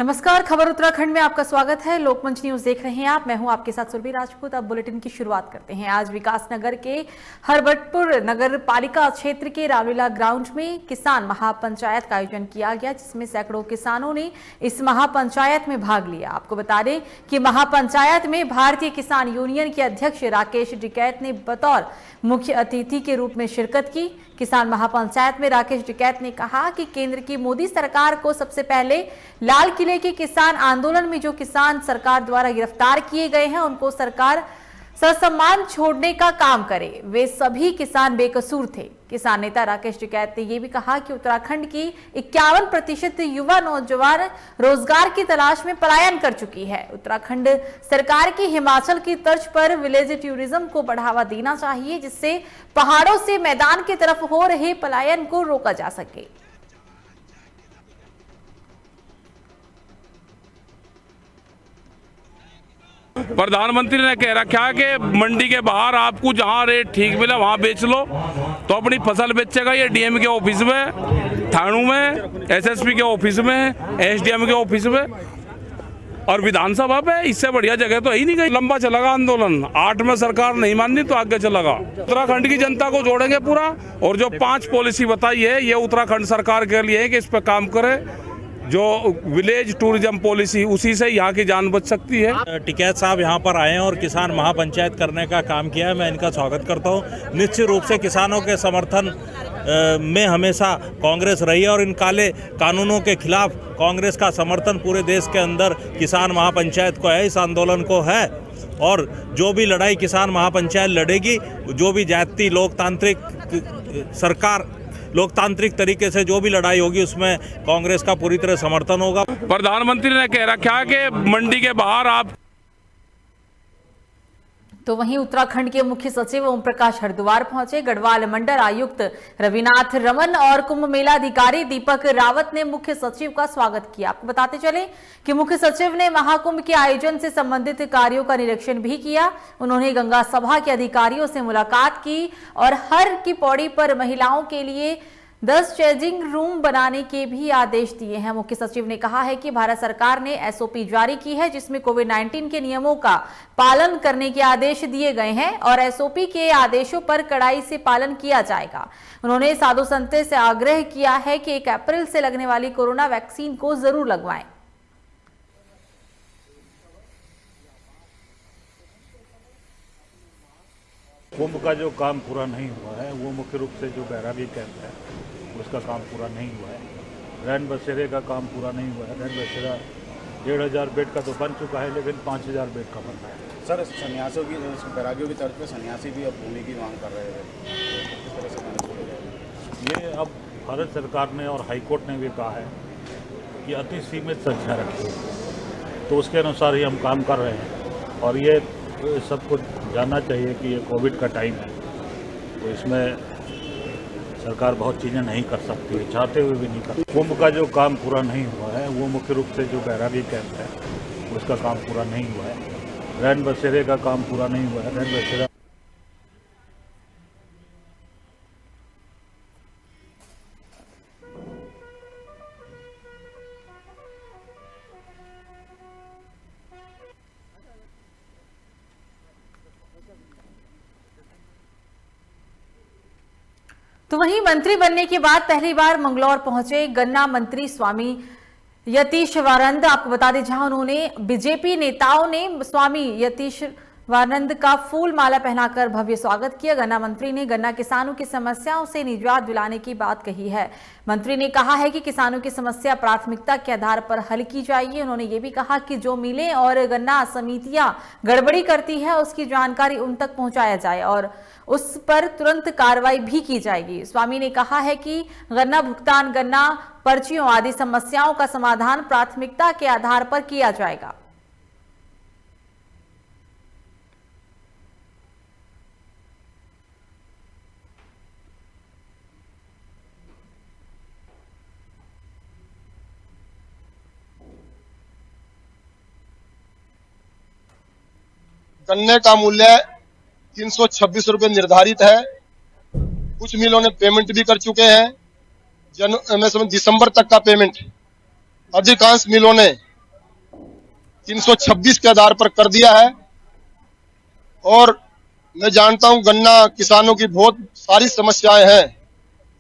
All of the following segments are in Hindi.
नमस्कार, खबर उत्तराखंड में आपका स्वागत है। लोकमंच न्यूज देख रहे हैं आप। मैं हूं आपके साथ सुरभि राजपूत। अब बुलेटिन की शुरुआत करते हैं। आज विकासनगर के हरबटपुर नगर पालिका क्षेत्र के रामलीला ग्राउंड में किसान महापंचायत का आयोजन किया गया, जिसमें सैकड़ों किसानों ने इस महापंचायत में भाग लिया। आपको बता दें कि महापंचायत में भारतीय किसान यूनियन के अध्यक्ष राकेश टिकैत ने बतौर मुख्य अतिथि के रूप में शिरकत की। किसान महापंचायत में राकेश टिकैत ने कहा कि केंद्र की मोदी सरकार को सबसे पहले लाल किले के किसान आंदोलन में जो किसान सरकार द्वारा गिरफ्तार किए गए हैं उनको सरकार ससम्मान छोड़ने का काम करे। वे सभी किसान बेकसूर थे। किसान नेता राकेश टिकैत ने यह भी कहा कि उत्तराखंड की 51% युवा नौजवान रोजगार की तलाश में पलायन कर चुकी है। उत्तराखंड सरकार की हिमाचल की तर्ज पर विलेज टूरिज्म को बढ़ावा देना चाहिए, जिससे पहाड़ों से मैदान की तरफ हो रहे पलायन को रोका जा सके। प्रधानमंत्री ने कह रखा है कि मंडी के बाहर आपको जहां रेट ठीक मिला वहां बेच लो, तो अपनी फसल बेचेगा। ये डीएम के ऑफिस में, थानों में, एसएसपी के ऑफिस में, एसडीएम के ऑफिस में और विधानसभा पे। इससे बढ़िया जगह तो ही नहीं गई। लंबा चलेगा आंदोलन। 8 में सरकार नहीं मानी तो आगे चलेगा। उत्तराखंड की जनता को जोड़ेंगे पूरा। और जो 5 पॉलिसी बताई है ये उत्तराखंड सरकार के लिए है कि इस पर काम करे। जो विलेज टूरिज्म पॉलिसी, उसी से यहाँ की जान बच सकती है। टिकैत साहब यहाँ पर आए हैं और किसान महापंचायत करने का काम किया है। मैं इनका स्वागत करता हूँ। निश्चित रूप से किसानों के समर्थन में हमेशा कांग्रेस रही है और इन काले कानूनों के खिलाफ कांग्रेस का समर्थन पूरे देश के अंदर किसान महापंचायत को है, इस आंदोलन को है। और जो भी लड़ाई किसान महापंचायत लड़ेगी, जो भी जाति लोकतांत्रिक सरकार लोकतांत्रिक तरीके से जो भी लड़ाई होगी उसमें कांग्रेस का पूरी तरह समर्थन होगा। प्रधानमंत्री ने कह रखा है कि मंडी के बाहर आप। तो वहीं उत्तराखंड के मुख्य सचिव ओम प्रकाश हरिद्वार पहुंचे। गढ़वाल मंडल आयुक्त रविनाथ रमन और कुंभ मेला अधिकारी दीपक रावत ने मुख्य सचिव का स्वागत किया। आपको बताते चले कि मुख्य सचिव ने महाकुंभ के आयोजन से संबंधित कार्यों का निरीक्षण भी किया। उन्होंने गंगा सभा के अधिकारियों से मुलाकात की और हर की पौड़ी पर महिलाओं के लिए 10 चेंजिंग रूम बनाने के भी आदेश दिए हैं। मुख्य सचिव ने कहा है कि भारत सरकार ने एसओपी जारी की है, जिसमें कोविड-19 के नियमों का पालन करने के आदेश दिए गए हैं और एसओपी के आदेशों पर कड़ाई से पालन किया जाएगा। उन्होंने साधु संतों से आग्रह किया है कि 1 अप्रैल से लगने वाली कोरोना वैक्सीन को जरूर लगवाएं। कुंभ का जो काम पूरा नहीं हुआ है वो मुख्य रूप से जो बैरागी कैंप है उसका काम पूरा नहीं हुआ है। रैन बसेरे का काम पूरा नहीं हुआ है। रैन बसेरा 1500 बेड का तो बन चुका है, लेकिन 5000 बेड का बनना है। सर, सन्यासियों की, बैरागियों की तर्ज पे सन्यासी भी अब भूमि की मांग कर रहे हैं, किस तरह से मैनेज किया जाएगा? ये अब भारत सरकार ने और हाईकोर्ट ने भी कहा है कि अति सीमित संख्या रखिए, तो उसके अनुसार ही हम काम कर रहे हैं। और ये सबको जानना चाहिए कि ये कोविड का टाइम है, तो इसमें सरकार बहुत चीज़ें नहीं कर सकती है, चाहते हुए भी नहीं कर सकती। कुंभ का जो काम पूरा नहीं हुआ है वो मुख्य रूप से जो बैरागी कैंप है उसका काम पूरा नहीं हुआ है। रैन बसेरे का काम पूरा नहीं हुआ है। रैन बसेरा तो वहीं मंत्री बनने के बाद पहली बार मंगलौर पहुंचे गन्ना मंत्री स्वामी यतीश्वरानंद। आपको बता दें, जहां उन्होंने बीजेपी नेताओं ने स्वामी यतीश्वरानंद का फूल माला पहनाकर भव्य स्वागत किया। गन्ना मंत्री ने गन्ना किसानों की समस्याओं से निजात दिलाने की बात कही है। मंत्री ने कहा है कि किसानों की समस्या प्राथमिकता के आधार पर हल की जाएगी। उन्होंने ये भी कहा कि जो मिलें और गन्ना समितियां गड़बड़ी करती है उसकी जानकारी उन तक पहुंचाया जाए और उस पर तुरंत कार्रवाई भी की जाएगी। स्वामी ने कहा है कि गन्ना भुगतान, गन्ना पर्चियों आदि समस्याओं का समाधान प्राथमिकता के आधार पर किया जाएगा। गन्ने का मूल्य 326 रुपए निर्धारित है। कुछ मिलों ने पेमेंट भी कर चुके हैं। दिसंबर तक का पेमेंट अधिकांश मिलों ने 326 के आधार पर कर दिया है। और मैं जानता हूं गन्ना किसानों की बहुत सारी समस्याएं हैं,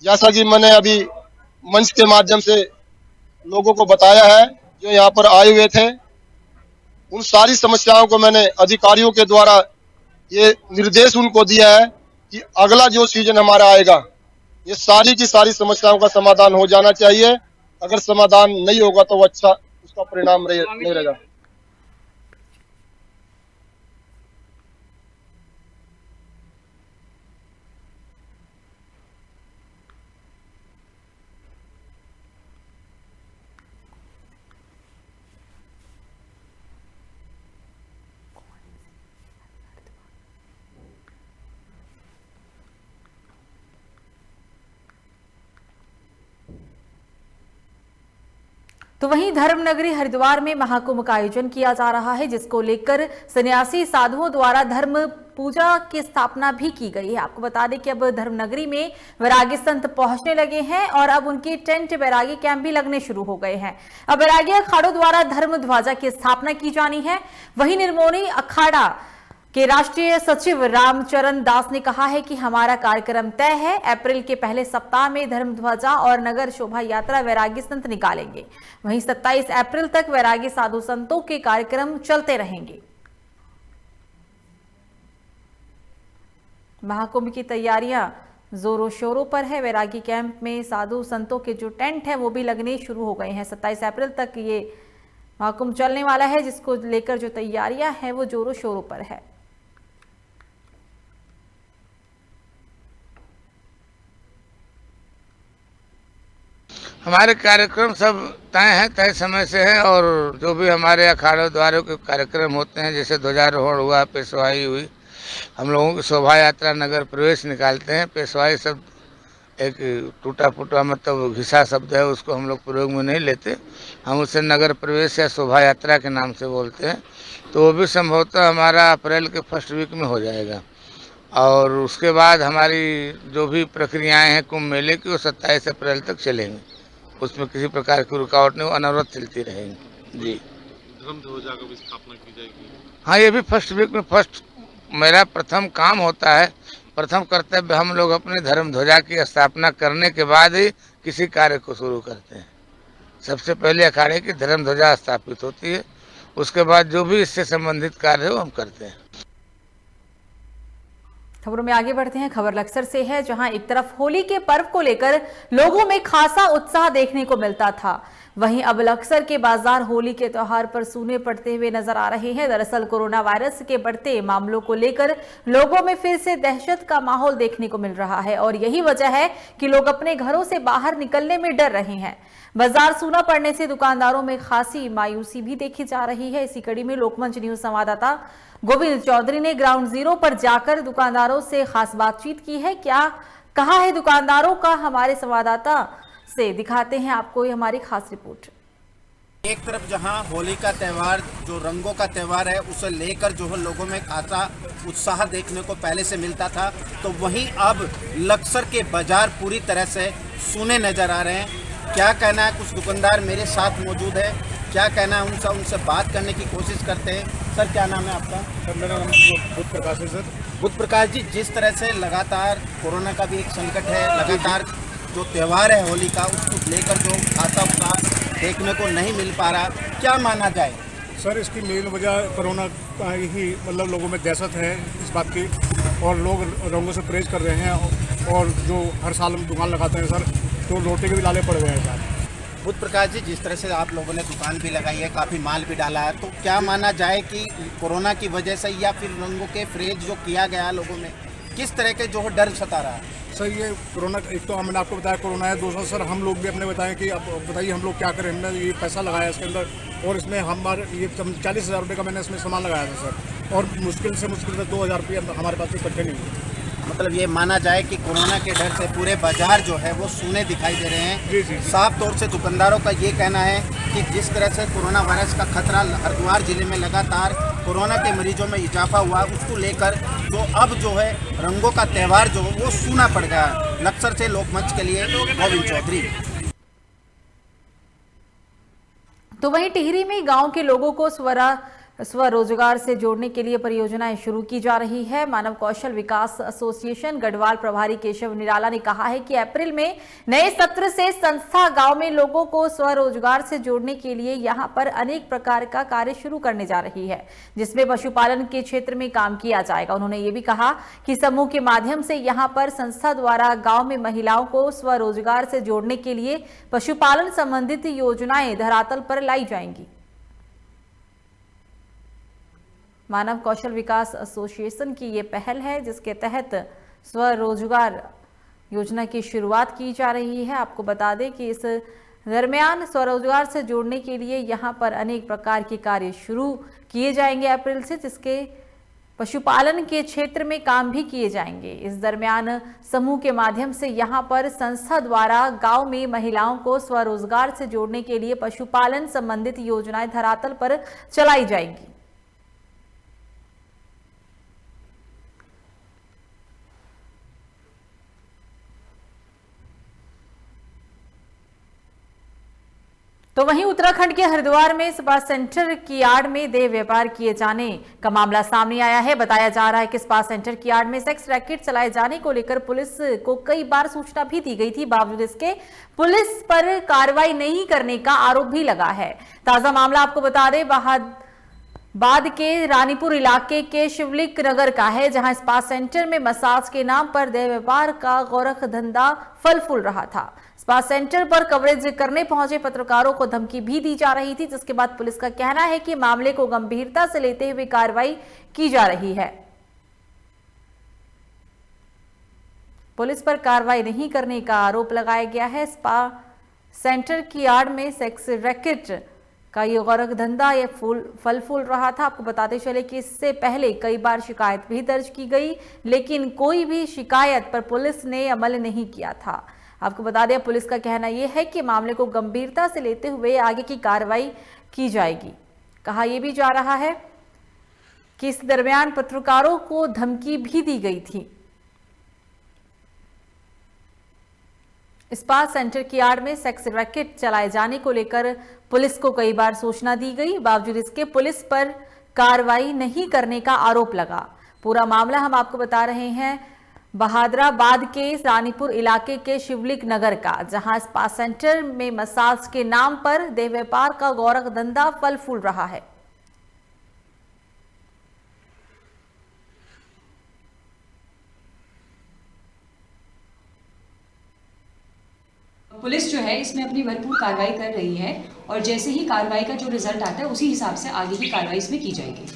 जैसा कि मैंने अभी मंच के माध्यम से लोगों को बताया है जो यहाँ पर आए हुए थे। उन सारी समस्याओं को मैंने अधिकारियों के द्वारा ये निर्देश उनको दिया है कि अगला जो सीजन हमारा आएगा ये सारी की सारी समस्याओं का समाधान हो जाना चाहिए। अगर समाधान नहीं होगा तो वो अच्छा उसका परिणाम नहीं रहेगा। तो वहीं धर्मनगरी हरिद्वार में महाकुंभ का आयोजन किया जा रहा है, जिसको लेकर सन्यासी साधुओं द्वारा धर्म पूजा की स्थापना भी की गई है। आपको बता दें कि अब धर्मनगरी में वैरागी संत पहुंचने लगे हैं और अब उनके टेंट वैरागी कैंप भी लगने शुरू हो गए हैं। अब वैरागी अखाड़ों द्वारा धर्म ध्वजा की स्थापना की जानी है। वहीं निर्मोही अखाड़ा के राष्ट्रीय सचिव रामचरण दास ने कहा है कि हमारा कार्यक्रम तय है। अप्रैल के पहले सप्ताह में धर्म ध्वजा और नगर शोभा यात्रा वैरागी संत निकालेंगे। वहीं 27 अप्रैल तक वैरागी साधु संतों के कार्यक्रम चलते रहेंगे। महाकुंभ की तैयारियां जोरों शोरों पर है। वैरागी कैंप में साधु संतों के जो टेंट है वो भी लगने शुरू हो गए हैं। 27 अप्रैल तक ये महाकुंभ चलने वाला है, जिसको लेकर जो तैयारियां हैं वो जोरों शोरों पर है। हमारे कार्यक्रम सब तय हैं, तय समय से है। और जो भी हमारे अखाड़ों द्वारों के कार्यक्रम होते हैं, जैसे ध्वजारोहण हुआ, पेशवाई हुई, हम लोगों की शोभा यात्रा, नगर प्रवेश निकालते हैं। पेशवाई शब्द एक टूटा फूटा मतलब घिसा शब्द है, उसको हम लोग प्रयोग में नहीं लेते। हम उसे नगर प्रवेश या शोभा यात्रा के नाम से बोलते हैं। तो वो भी संभवतः हमारा अप्रैल के फर्स्ट वीक में हो जाएगा। और उसके बाद हमारी जो भी प्रक्रियाएं हैं कुंभ मेले की, वो 27 अप्रैल तक चलेंगी। उसमें किसी प्रकार की रुकावट नहीं, वो अनवरत चलती रहेंगी। जी, धर्म ध्वजा की भी स्थापना की जाएगी। हाँ, ये भी फर्स्ट वीक में फर्स्ट मेरा प्रथम काम होता है। प्रथम कर्तव्य हम लोग अपने धर्म ध्वजा की स्थापना करने के बाद ही किसी कार्य को शुरू करते हैं। सबसे पहले अखाड़े की धर्म ध्वजा स्थापित होती है, उसके बाद जो भी इससे संबंधित कार्य है वो हम करते हैं। खबरों में आगे बढ़ते हैं। खबर लक्सर से है, जहां एक तरफ होली के पर्व को लेकर लोगों में खासा उत्साह देखने को मिलता था, वहीं अब लक्सर के बाजार होली के त्योहार पर सूने पड़ते हुए नजर आ रहे हैं। दरअसल कोरोना वायरस के बढ़ते मामलों को लेकर लोगों में फिर से दहशत का माहौल देखने को मिल रहा है और यही वजह है कि लोग अपने घरों से बाहर निकलने में डर रहे हैं। बाजार सूना पड़ने से दुकानदारों में खासी मायूसी भी देखी जा रही है। इसी कड़ी में लोकमंच न्यूज संवाददाता गोविंद चौधरी ने ग्राउंड जीरो पर जाकर दुकानदारों से खास बातचीत की है। क्या कहा है दुकानदारों का, हमारे संवाददाता से दिखाते हैं आपको ये हमारी खास रिपोर्ट। एक तरफ जहां होली का त्यौहार, जो रंगों का त्यौहार है, उसे लेकर जो है लोगों में खासा उत्साह देखने को पहले से मिलता था, तो वहीं अब लक्सर के बाजार पूरी तरह से सूने नजर आ रहे हैं। क्या कहना है, कुछ दुकानदार मेरे साथ मौजूद है, क्या कहना है उनसे बात करने की कोशिश करते हैं। सर, क्या नाम है आपका? सर, मेरा नाम बुद्ध प्रकाश है। सर, बुद्ध प्रकाश जी, जिस तरह से लगातार कोरोना का भी एक संकट है, लगातार जो त्यौहार है होली का, उसको लेकर जो खाता उत्साह देखने को नहीं मिल पा रहा, क्या माना जाए? सर, इसकी मेन वजह कोरोना का ही मतलब लोगों में दहशत है इस बात की, और लोग रंगों से परहेज कर रहे हैं। और जो हर साल हम दुकान लगाते हैं सर, तो रोटी के भी लाले पड़ गए हैं सर। बुद्ध प्रकाश जी, जिस तरह से आप लोगों ने दुकान भी लगाई है, काफ़ी माल भी डाला है, तो क्या माना जाए कि कोरोना की वजह से या फिर रंगों के फ्रेज जो किया गया लोगों में, किस तरह के जो है डर सता रहा है? सर, ये कोरोना, एक तो मैंने आपको बताया कोरोना है, दूसरा सर हम लोग भी अपने बताएं कि अब बताइए हम लोग क्या करें। हमने ये पैसा लगाया इसके अंदर, और इसमें हमारे ये 40,000 रुपये का मैंने इसमें सामान लगाया था सर, और मुश्किल से 2,000 रुपये हमारे पास इकट्ठे नहीं हुए। मतलब ये माना जाए कि कोरोना के डर से पूरे बाजार जो है वो सूने दिखाई दे रहे हैं। जी, जी, जी। साफ तौर से दुकानदारों का ये कहना है कि जिस तरह से कोरोना वायरस का खतरा हरिद्वार जिले में लगातार कोरोना के मरीजों में इजाफा हुआ, उसको लेकर जो अब जो है रंगों का त्यौहार जो वो सूना पड़ गया। लक्सर से लोकमंच के लिए गोविंद चौधरी। तो वहीं टिहरी में गांव के लोगों को स्वरोजगार से जोड़ने के लिए परियोजनाएं शुरू की जा रही है। मानव कौशल विकास एसोसिएशन गढ़वाल प्रभारी केशव निराला ने कहा है कि अप्रैल में नए सत्र से संस्था गांव में लोगों को स्वरोजगार से जोड़ने के लिए यहां पर अनेक प्रकार का कार्य शुरू करने जा रही है, जिसमें पशुपालन के क्षेत्र में काम किया जाएगा। उन्होंने ये भी कहा कि समूह के माध्यम से यहां पर संस्था द्वारा गाँव में महिलाओं को स्वरोजगार से जोड़ने के लिए पशुपालन संबंधित योजनाएं धरातल पर लाई जाएंगी। मानव कौशल विकास एसोसिएशन की ये पहल है, जिसके तहत स्वरोजगार योजना की शुरुआत की जा रही है। आपको बता दें कि इस दरमियान स्वरोजगार से जोड़ने के लिए यहाँ पर अनेक प्रकार के कार्य शुरू किए जाएंगे अप्रैल से, जिसके पशुपालन के क्षेत्र में काम भी किए जाएंगे। इस दरमियान समूह के माध्यम से यहाँ पर संस्था द्वारा गांव में महिलाओं को स्वरोजगार से जोड़ने के लिए पशुपालन संबंधित योजनाएं धरातल पर चलाई जाएंगी। तो वहीं उत्तराखंड के हरिद्वार में स्पा सेंटर की आड़ में देह व्यापार किए जाने का मामला सामने आया है। बताया जा रहा है कि स्पा सेंटर की आड़ में सेक्स रैकेट चलाए जाने को लेकर पुलिस को कई बार सूचना भी दी गई थी, बावजूद इसके पुलिस पर कार्रवाई नहीं करने का आरोप भी लगा है। ताजा मामला आपको बता दें बाद के रानीपुर इलाके के शिवलिक नगर का है, जहां स्पा सेंटर में मसाज के नाम पर देह व्यापार का गोरख धंधा फल फूल रहा था। स्पा सेंटर पर कवरेज करने पहुंचे पत्रकारों को धमकी भी दी जा रही थी, जिसके बाद पुलिस का कहना है कि मामले को गंभीरता से लेते हुए कार्रवाई की जा रही है। पुलिस पर कार्रवाई नहीं करने का आरोप लगाया गया है। स्पा सेंटर की आड़ में सेक्स रैकेट का ये गोरख धंधा ये फल फूल रहा था। आपको बताते चले कि इससे पहले कई बार शिकायत भी दर्ज की गई, लेकिन कोई भी शिकायत पर पुलिस ने अमल नहीं किया था। आपको बता दें, पुलिस का कहना यह है कि मामले को गंभीरता से लेते हुए आगे की कार्रवाई की जाएगी। कहा यह भी जा रहा है कि इस दरमियान पत्रकारों को धमकी भी दी गई थी। स्पा सेंटर की आड़ में सेक्स रैकेट चलाए जाने को लेकर पुलिस को कई बार सूचना दी गई, बावजूद इसके पुलिस पर कार्रवाई नहीं करने का आरोप लगा। पूरा मामला हम आपको बता रहे हैं बहादराबाद के रानीपुर इलाके के शिवलिक नगर का, जहां स्पा सेंटर में मसाज के नाम पर देह व्यापार का गोरख धंधा फल फूल रहा है। पुलिस जो है इसमें अपनी भरपूर कार्रवाई कर रही है और जैसे ही कार्रवाई का जो रिजल्ट आता है उसी हिसाब से आगे की कार्रवाई इसमें की जाएगी।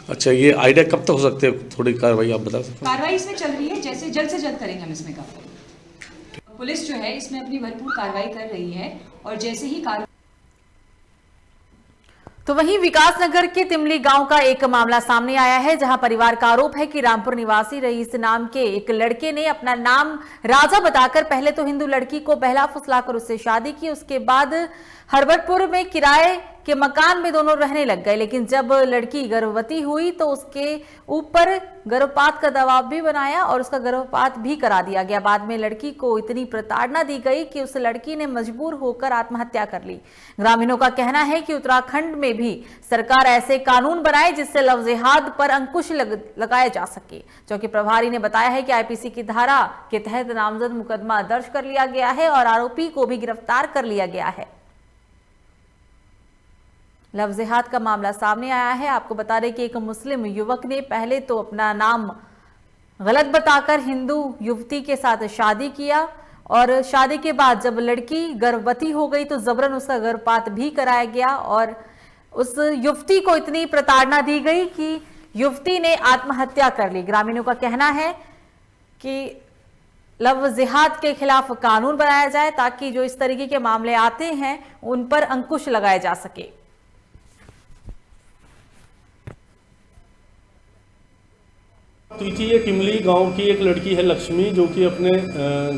अच्छा, ये आइडिया कब तक हो सकते हैं? थोड़ी कार्रवाई आप बता सकते हैं? कार्रवाई इसमें चल रही है, जैसे जल्द से जल्द करेंगे हम इसमें कार्रवाई। पुलिस जो है इसमें अपनी भरपूर कार्रवाई कर रही है और जैसे ही तो वहीं विकासनगर के तिमली गांव का एक मामला सामने आया है, जहां परिवार का आरोप है कि रामपुर निवासी रईस नाम के एक लड़के ने अपना नाम राजा बताकर पहले तो हिंदू लड़की को बहला फुसलाकर उससे शादी की। उसके बाद हरबटपुर में किराए के मकान में दोनों रहने लग गए, लेकिन जब लड़की गर्भवती हुई तो उसके ऊपर गर्भपात का दबाव भी बनाया और उसका गर्भपात भी करा दिया गया। बाद में लड़की को इतनी प्रताड़ना दी गई कि उस लड़की ने मजबूर होकर आत्महत्या कर ली। ग्रामीणों का कहना है कि उत्तराखंड में भी सरकार ऐसे कानून बनाए जिससे लव जिहाद पर अंकुश लगाया जा सके। चौकी प्रभारी ने बताया है कि आईपीसी की धारा के तहत नामजद मुकदमा दर्ज कर लिया गया है और आरोपी को भी गिरफ्तार कर लिया गया है। लव जिहाद का मामला सामने आया है। आपको बता दें कि एक मुस्लिम युवक ने पहले तो अपना नाम गलत बताकर हिंदू युवती के साथ शादी किया और शादी के बाद जब लड़की गर्भवती हो गई तो जबरन उसका गर्भपात भी कराया गया और उस युवती को इतनी प्रताड़ना दी गई कि युवती ने आत्महत्या कर ली। ग्रामीणों का कहना है कि लव जिहाद के खिलाफ कानून बनाया जाए ताकि जो इस तरीके के मामले आते हैं उन पर अंकुश लगाया जा सके। ये टिमली गांव की एक लड़की है लक्ष्मी, जो कि अपने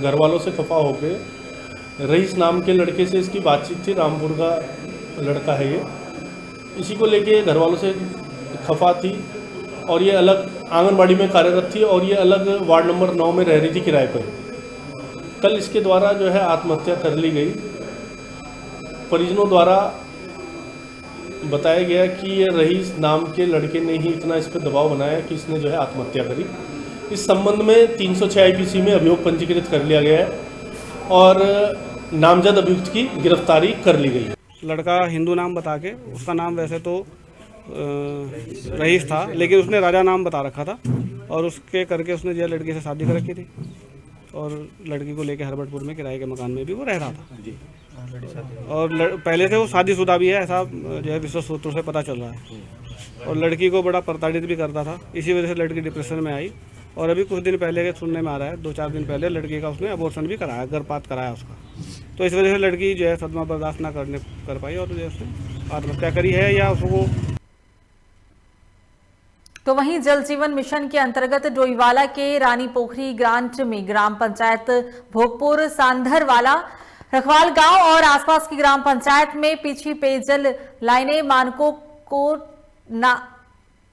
घर वालों से खफा होकर रईस नाम के लड़के से इसकी बातचीत थी। रामपुर का लड़का है ये, इसी को लेके घर वालों से खफा थी और ये अलग आंगनबाड़ी में कार्यरत थी और ये अलग वार्ड नंबर 9 में रह रही थी किराए पर। कल इसके द्वारा जो है आत्महत्या कर ली गई। परिजनों द्वारा बताया गया कि ये रईस नाम के लड़के ने ही इतना इस पर दबाव बनाया कि इसने जो है आत्महत्या करी। इस संबंध में 306 आईपीसी में अभियोग पंजीकृत कर लिया गया है और नामजद अभियुक्त की गिरफ्तारी कर ली गई है। लड़का हिंदू नाम बता के, उसका नाम वैसे तो रईस था, लेकिन उसने राजा नाम बता रखा था और उसके करके उसने जो लड़की से शादी कर रखी थी और लड़की को लेके हरबटपुर में किराए के मकान में भी वो रह रहा था। और पहले से वो शादीशुदा भी है, ऐसा जो है विश्व सूत्रों से पता चल रहा है। और लड़की को बड़ा प्रताड़ित भी करता था, इसी वजह से लड़की डिप्रेशन में आई। और अभी कुछ दिन पहले के सुनने में आ रहा है, 2-4 दिन पहले लड़की का उसने अबॉर्शन भी कराया, गर्भपात कराया उसका। तो इस वजह से लड़की जो है सदमा बर्दाश्त ना कर पाई और जो है उसने आत्महत्या करी है या उसको। तो वहीं जल जीवन मिशन के अंतर्गत डोईवाला के रानी पोखरी ग्रांट में ग्राम पंचायत भोगपुर सांधरवाला रखवाल गांव और आसपास की ग्राम पंचायत में पीछी पेयजल लाइनें मानकों को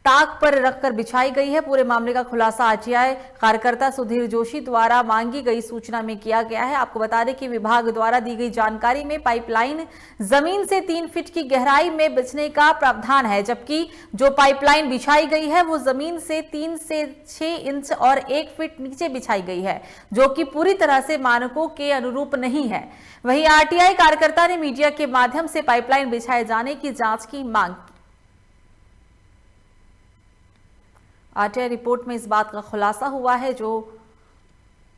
ताक पर रखकर बिछाई गई है। पूरे मामले का खुलासा आरटीआई कार्यकर्ता सुधीर जोशी द्वारा मांगी गई सूचना में किया गया है। आपको बता दें कि विभाग द्वारा दी गई जानकारी में पाइपलाइन जमीन से 3 फीट की गहराई में बिछने का प्रावधान है, जबकि जो पाइपलाइन बिछाई गई है वो जमीन से 3 से 6 इंच और 1 फीट नीचे बिछाई गई है, जो कि पूरी तरह से मानकों के अनुरूप नहीं है। वहीं आरटीआई कार्यकर्ता ने मीडिया के माध्यम से पाइपलाइन बिछाए जाने की जांच की मांग की। आरटीआई रिपोर्ट में इस बात का खुलासा हुआ है, जो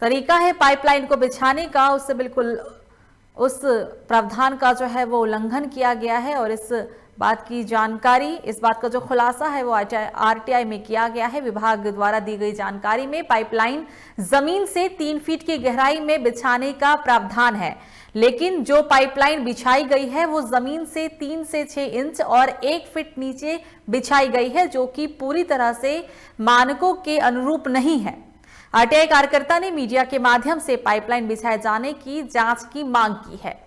तरीका है पाइपलाइन को बिछाने का, उससे बिल्कुल उस प्रावधान का जो है वो उल्लंघन किया गया है। और इस बात की जानकारी, इस बात का जो खुलासा है वो आरटीआई में किया गया है। विभाग द्वारा दी गई जानकारी में पाइपलाइन जमीन से 3 फीट की गहराई में बिछाने का प्रावधान है, लेकिन जो पाइपलाइन बिछाई गई है वो जमीन से 3 से 6 इंच और 1 फीट नीचे बिछाई गई है, जो कि पूरी तरह से मानकों के अनुरूप नहीं है। आरटीआई कार्यकर्ता ने मीडिया के माध्यम से पाइपलाइन बिछाए जाने की जांच की मांग की है।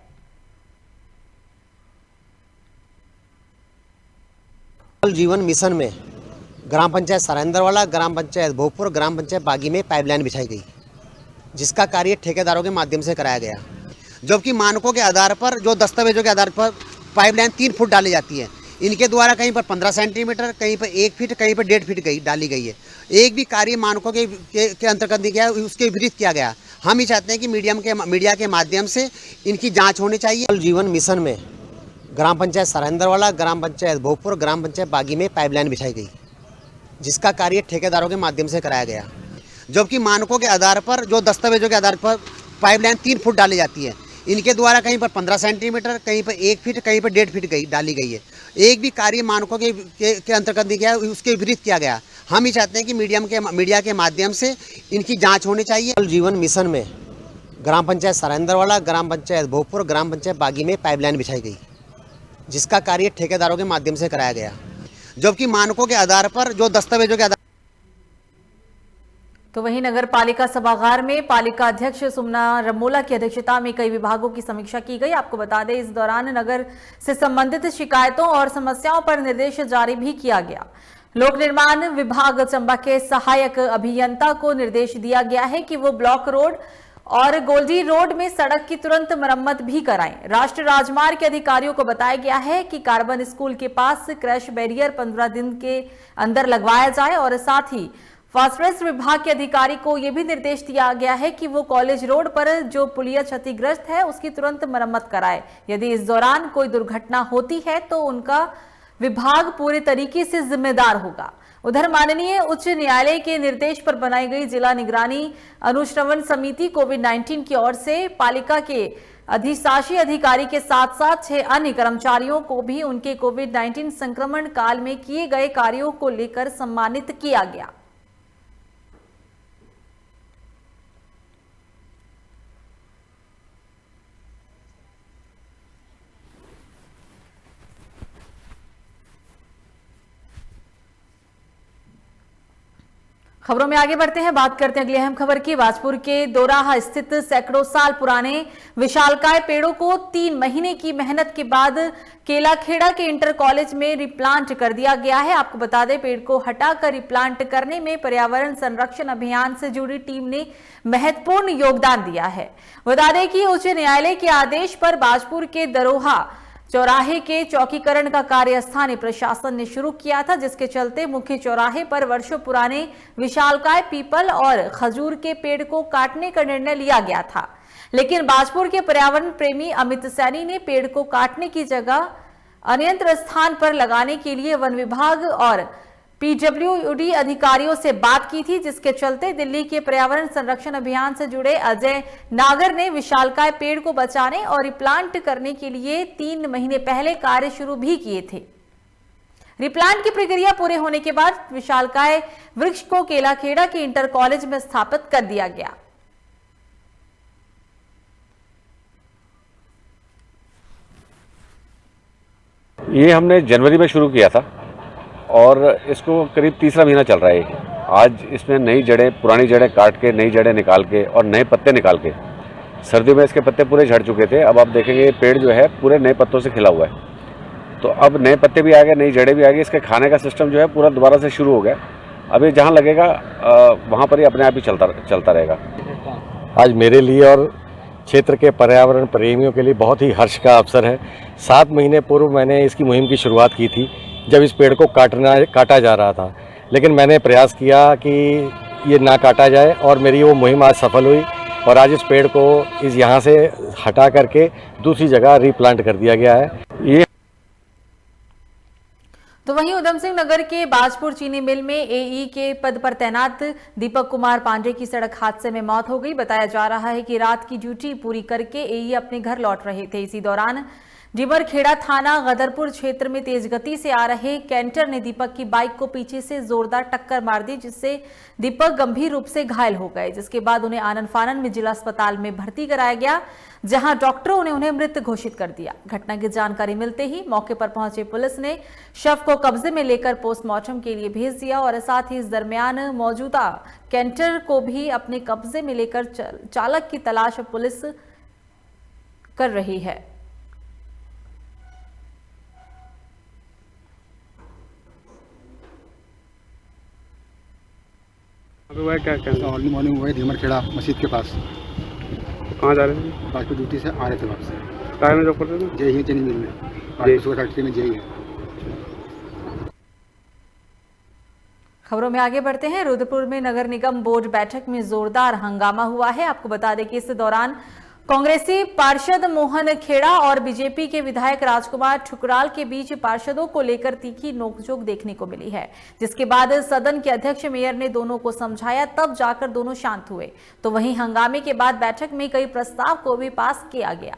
जल जीवन मिशन में ग्राम पंचायत सरेंद्रवाला, ग्राम पंचायत भोगपुर, ग्राम पंचायत बागी में पाइपलाइन बिछाई गई, जिसका कार्य ठेकेदारों के माध्यम से कराया गया, जबकि मानकों के आधार पर, जो दस्तावेजों के आधार पर पाइपलाइन 3 फुट डाली जाती है, इनके द्वारा कहीं पर 15 सेंटीमीटर, कहीं पर 1 फीट, कहीं पर 1.5 फीट डाली गई है। एक भी कार्य मानकों के अंतर्गत नहीं किया, उसके विपरीत किया गया। हम ही चाहते हैं कि मीडिया के माध्यम से इनकी जाँच होनी चाहिए। जल जीवन मिशन में ग्राम पंचायत सरेंद्रवाला, ग्राम पंचायत भोगपुर, ग्राम पंचायत बागी में पाइपलाइन बिछाई गई, जिसका कार्य ठेकेदारों के माध्यम से कराया गया, जबकि मानकों के आधार पर, जो दस्तावेजों के आधार पर पाइपलाइन 3 फुट डाली जाती है, इनके द्वारा कहीं पर 15 सेंटीमीटर, कहीं पर 1 फीट, कहीं पर 1.5 फीट डाली गई है। एक भी कार्य मानकों के अंतर्गत नहीं किया, उसके विपरीत किया गया। हम ही चाहते हैं कि मीडिया के माध्यम से इनकी जाँच होनी चाहिए। जल जीवन मिशन में ग्राम पंचायत सरेंद्रवाला, ग्राम पंचायत भोगपुर, ग्राम पंचायत बागी में पाइपलाइन बिछाई गई, जिसका कार्य ठेकेदारों के माध्यम से कराया गया, जबकि मानकों के आधार पर, जो दस्तावेजों के आधार। तो वहीं नगर पालिका सभागार में पालिका अध्यक्ष सुमना रमोला की अध्यक्षता में कई विभागों की समीक्षा की गई। आपको बता दें, इस दौरान नगर से संबंधित शिकायतों और समस्याओं पर निर्देश जारी भी किया गया। लोक निर्माण विभाग चंबा के सहायक अभियंता को निर्देश दिया गया है कि वो ब्लॉक रोड और गोल्डी रोड में सड़क की तुरंत मरम्मत भी कराएं। राष्ट्रीय राजमार्ग के अधिकारियों को बताया गया है कि कार्बन स्कूल के पास क्रैश बैरियर 15 दिन के अंदर लगवाया जाए और साथ ही फास्टवेज विभाग के अधिकारी को यह भी निर्देश दिया गया है कि वो कॉलेज रोड पर जो पुलिया क्षतिग्रस्त है उसकी तुरंत मरम्मत कराए। यदि इस दौरान कोई दुर्घटना होती है तो उनका विभाग पूरे तरीके से जिम्मेदार होगा। उधर माननीय उच्च न्यायालय के निर्देश पर बनाई गई जिला निगरानी अनुश्रवण समिति कोविड-19 की ओर से पालिका के अधिशासी अधिकारी के साथ साथ 6 अन्य कर्मचारियों को भी उनके कोविड-19 संक्रमण काल में किए गए कार्यों को लेकर सम्मानित किया गया। खबरों में आगे बढ़ते हैं, बात करते हैं अगली अहम खबर की। बाजपुर के दोराहा स्थित सैकड़ों साल पुराने विशालकाय पेड़ों को 3 महीने की मेहनत के बाद केलाखेड़ा के इंटर कॉलेज में रिप्लांट कर दिया गया है। आपको बता दें, पेड़ को हटाकर रिप्लांट करने में पर्यावरण संरक्षण अभियान से जुड़ी टीम ने महत्वपूर्ण योगदान दिया है। बता दें कि उच्च न्यायालय के आदेश पर बाजपुर के दरोहा चौराहे के चौकीकरण का कार्य स्थानीय प्रशासन ने शुरू किया था, जिसके चलते मुख्य चौराहे पर वर्षों पुराने विशालकाय पीपल और खजूर के पेड़ को काटने का निर्णय लिया गया था। लेकिन बाजपुर के पर्यावरण प्रेमी अमित सैनी ने पेड़ को काटने की जगह अन्यत्र स्थान पर लगाने के लिए वन विभाग और पीडब्ल्यूडी अधिकारियों से बात की थी, जिसके चलते दिल्ली के पर्यावरण संरक्षण अभियान से जुड़े अजय नागर ने विशालकाय पेड़ को बचाने और रिप्लांट करने के लिए 3 महीने पहले कार्य शुरू भी किए थे। रिप्लांट की प्रक्रिया पूरे होने के बाद विशालकाय वृक्ष को केलाखेड़ा के इंटर कॉलेज में स्थापित कर दिया गया। ये हमने जनवरी में शुरू किया था और इसको करीब तीसरा महीना चल रहा है। आज इसमें नई जड़ें, पुरानी जड़ें काट के, नई जड़ें निकाल के और नए पत्ते निकाल के, सर्दी में इसके पत्ते पूरे झड़ चुके थे। अब आप देखेंगे पेड़ जो है पूरे नए पत्तों से खिला हुआ है। तो अब नए पत्ते भी आ गए, नई जड़ें भी आ गई, इसके खाने का सिस्टम जो है पूरा दोबारा से शुरू हो गया। अब ये जहाँ लगेगा वहाँ पर ही अपने आप ही चलता रहेगा। आज मेरे लिए और क्षेत्र के पर्यावरण प्रेमियों के लिए बहुत ही हर्ष का अवसर है। 7 महीने पूर्व मैंने इसकी मुहिम की शुरुआत की थी, जब इस पेड़ को काटा जा रहा था, लेकिन मैंने प्रयास किया कि ये ना काटा जाए और मेरी वो मुहिम आज सफल हुई और आज इस पेड़ को यहाँ से हटा करके दूसरी जगह रीप्लांट कर दिया गया है। ये तो वहीं उधम सिंह नगर के बाजपुर चीनी मिल में एई के पद पर तैनात दीपक कुमार पांडे की सड़क हादसे में मौत हो गई। बताया जा रहा है कि रात की ड्यूटी पूरी करके एई अपने घर लौट रहे थे। इसी दौरान डिमरखेड़ा थाना गदरपुर क्षेत्र में तेज गति से आ रहे कैंटर ने दीपक की बाइक को पीछे से जोरदार टक्कर मार दी, जिससे दीपक गंभीर रूप से घायल हो गए, जिसके बाद उन्हें आनंद फानन में जिला अस्पताल में भर्ती कराया गया, जहां डॉक्टरों ने उन्हें मृत घोषित कर दिया। घटना की जानकारी मिलते ही मौके पर पहुंचे पुलिस ने शव को कब्जे में लेकर पोस्टमार्टम के लिए भेज दिया और साथ ही इस दरमियान मौजूदा कैंटर को भी अपने कब्जे में लेकर चालक की तलाश पुलिस कर रही है। क्या अर्ली मॉर्निंग हुआ है धीमरखेड़ा मस्जिद के पास। कहाँ जा रहे थे? बाजपुर ड्यूटी से आ रहे थे वापस। काय में जॉब करते थे? जय ही चीनी मिल में, बाजपुर फैक्ट्री में जय है। खबरों में आगे बढ़ते हैं। रुद्रपुर में नगर निगम बोर्ड बैठक में जोरदार हंगामा हुआ है। आपको बता दें कि इस दौरान कांग्रेसी पार्षद मोहन खेड़ा और बीजेपी के विधायक राजकुमार ठुकराल के बीच पार्षदों को लेकर तीखी नोकझोंक देखने को मिली है, जिसके बाद सदन के अध्यक्ष मेयर ने दोनों को समझाया, तब जाकर दोनों शांत हुए। तो वहीं हंगामे के बाद बैठक में कई प्रस्ताव को भी पास किया गया।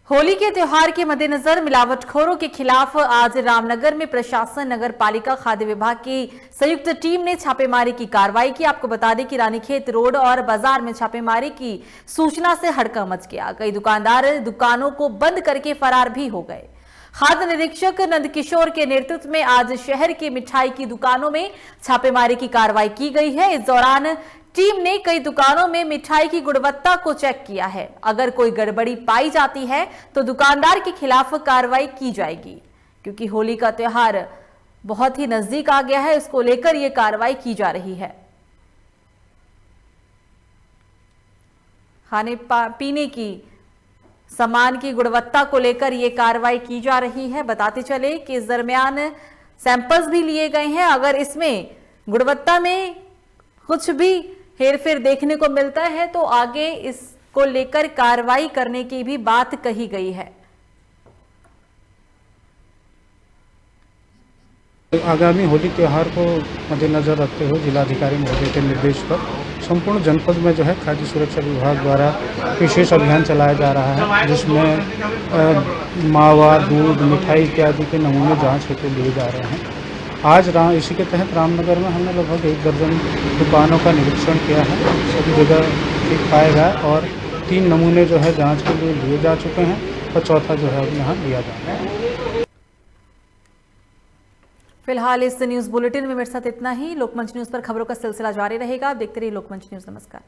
होली के त्योहार के मद्देनजर मिलावटखोरों के खिलाफ आज रामनगर में प्रशासन, नगर पालिका, खाद्य विभाग की संयुक्त टीम ने छापेमारी की कार्रवाई की। आपको बता दें कि रानीखेत रोड और बाजार में छापेमारी की सूचना से हड़कंप मच गया। कई दुकानदार दुकानों को बंद करके फरार भी हो गए। खाद्य निरीक्षक नंदकिशोर के नेतृत्व में आज शहर की मिठाई की दुकानों में छापेमारी की कार्रवाई की गई है। इस दौरान टीम ने कई दुकानों में मिठाई की गुणवत्ता को चेक किया है। अगर कोई गड़बड़ी पाई जाती है तो दुकानदार के खिलाफ कार्रवाई की जाएगी। क्योंकि होली का त्योहार बहुत ही नजदीक आ गया है, इसको लेकर यह कार्रवाई की जा रही है। खाने पीने की सामान की गुणवत्ता को लेकर यह कार्रवाई की जा रही है। बताते चले कि इस दरमियान सैंपल्स भी लिए गए हैं। अगर इसमें गुणवत्ता में कुछ भी हेरफेर देखने को मिलता है तो आगे इसको लेकर कार्रवाई करने की भी बात कही गई है। आगामी होली त्यौहार को मद्देनजर रखते हुए जिलाधिकारी महोदय के निर्देश पर संपूर्ण जनपद में जो है खाद्य सुरक्षा विभाग द्वारा विशेष अभियान चलाया जा रहा है, जिसमें मावा, दूध, मिठाई इत्यादि के नमूने जांच हेतु लिए जा रहे हैं। आज इसी के तहत रामनगर में हमने लगभग 1 दर्जन दुकानों का निरीक्षण किया है। सभी जगह ठीक पाया गया और 3 नमूने जो है जांच के लिए लिए जा चुके हैं और चौथा जो है यहाँ लिया जा रहा है। फिलहाल इस न्यूज बुलेटिन में मेरे साथ इतना ही। लोकमंच न्यूज पर खबरों का सिलसिला जारी रहेगा। आप देखते रहिए लोकमंच न्यूज। नमस्कार।